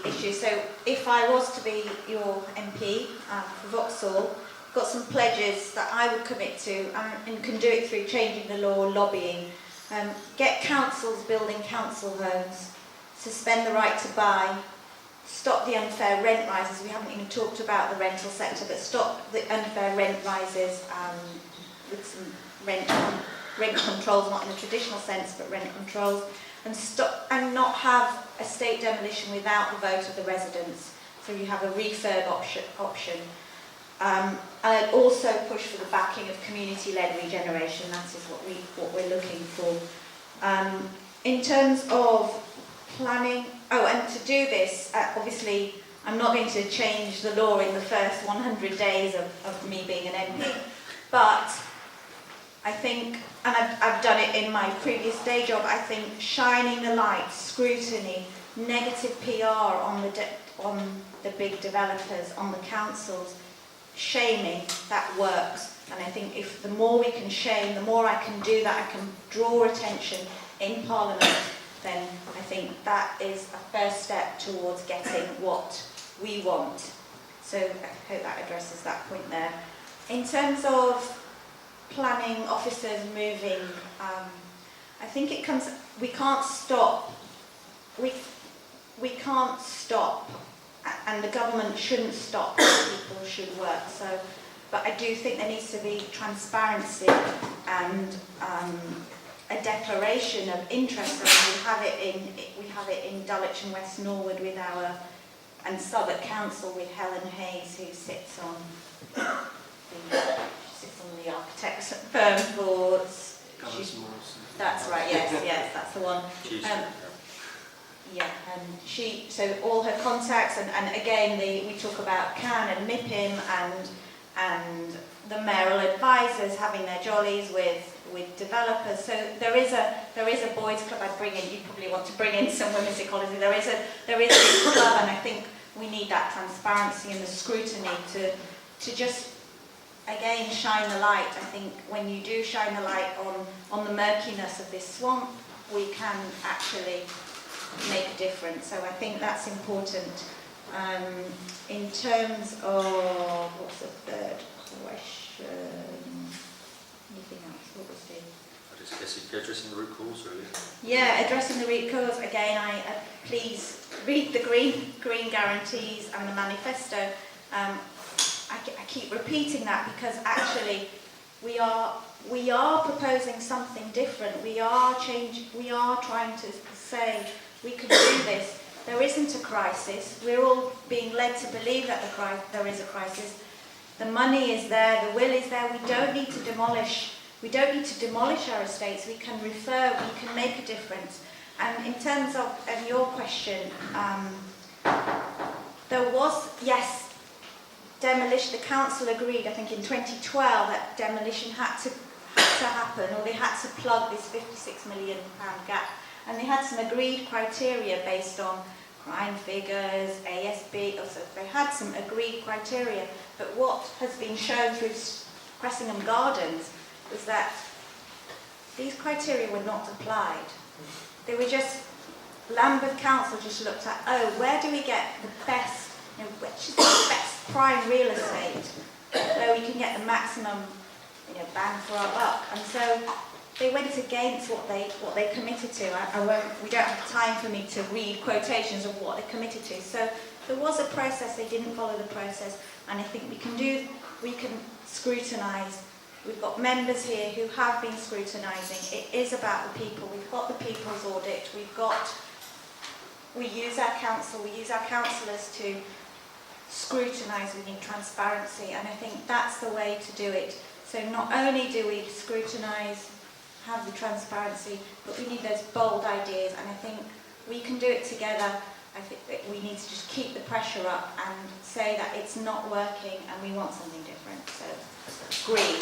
issue. So if I was to be your MP for Vauxhall, I've got some pledges that I would commit to, and can do it through changing the law, lobbying, get councils building council homes, suspend the right to buy, stop the unfair rent rises. We haven't even talked about the rental sector, but stop the unfair rent rises with some rent controls, not in a traditional sense, but rent controls, and not have estate demolition without the vote of the residents. So you have a refurb option. And I'd also push for the backing of community-led regeneration. That is what we're looking for. In terms of planning, and to do this, obviously, I'm not going to change the law in the first 100 days of me being an MP, but I think, and I've done it in my previous day job, I think shining the light, scrutiny, negative PR on the big developers, on the councils, shaming, that works. And I think if the more we can shame, the more I can do that, I can draw attention in Parliament, then I think that is a first step towards getting what we want. So I hope that addresses that point there. In terms of planning officers moving, I think it comes, we can't stop, and the government shouldn't stop, people should work. So, but I do think there needs to be transparency and a declaration of interest. And we have it in Dulwich and West Norwood with and Southwark Council with Helen Hayes, who sits on the architect's firm board. That's right. Yes, that's the one. Yeah, and so all her contacts, and again, we talk about CAN and MIPIM and the mayoral advisors having their jollies with developers. So there is a boys' club. I'd bring in. You probably want to bring in some women's ecology. There is a club, and I think we need that transparency and the scrutiny to just again shine the light. I think when you do shine the light on the murkiness of this swamp, we can actually make a difference. So I think that's important. In terms of, what's the third question? Anything else? What was the? Addressing the root cause, really. Yeah, addressing the root cause. Again, please read the green guarantees and the manifesto. I keep repeating that because actually we are proposing something different. We are trying to say we can do this. There isn't a crisis. We're all being led to believe that there is a crisis. The money is there, the will is there. We don't need to demolish. We don't need to demolish our estates. We can refer. We can make a difference. And in terms of your question, there was, yes, demolition. The council agreed, I think in 2012, that demolition had to happen, or they had to plug this £56 million gap. And they had some agreed criteria based on crime figures, ASB, so they had some agreed criteria. But what has been shown through Cressingham Gardens was that these criteria were not applied. They were just, Lambeth Council just looked at, where do we get the best, which is the best prime real estate, where we can get the maximum, bang for our buck. And so they went against what they committed to. We don't have time for me to read quotations of what they committed to. So there was a process. They didn't follow the process, and I think we can scrutinise. We've got members here who have been scrutinising. It is about the people. We've got the people's audit. We use our council. We use our councillors to scrutinise. We need transparency, and I think that's the way to do it. So not only do we scrutinise, have the transparency, but we need those bold ideas, and I think we can do it together. I think that we need to just keep the pressure up and say that it's not working and we want something different. So, green.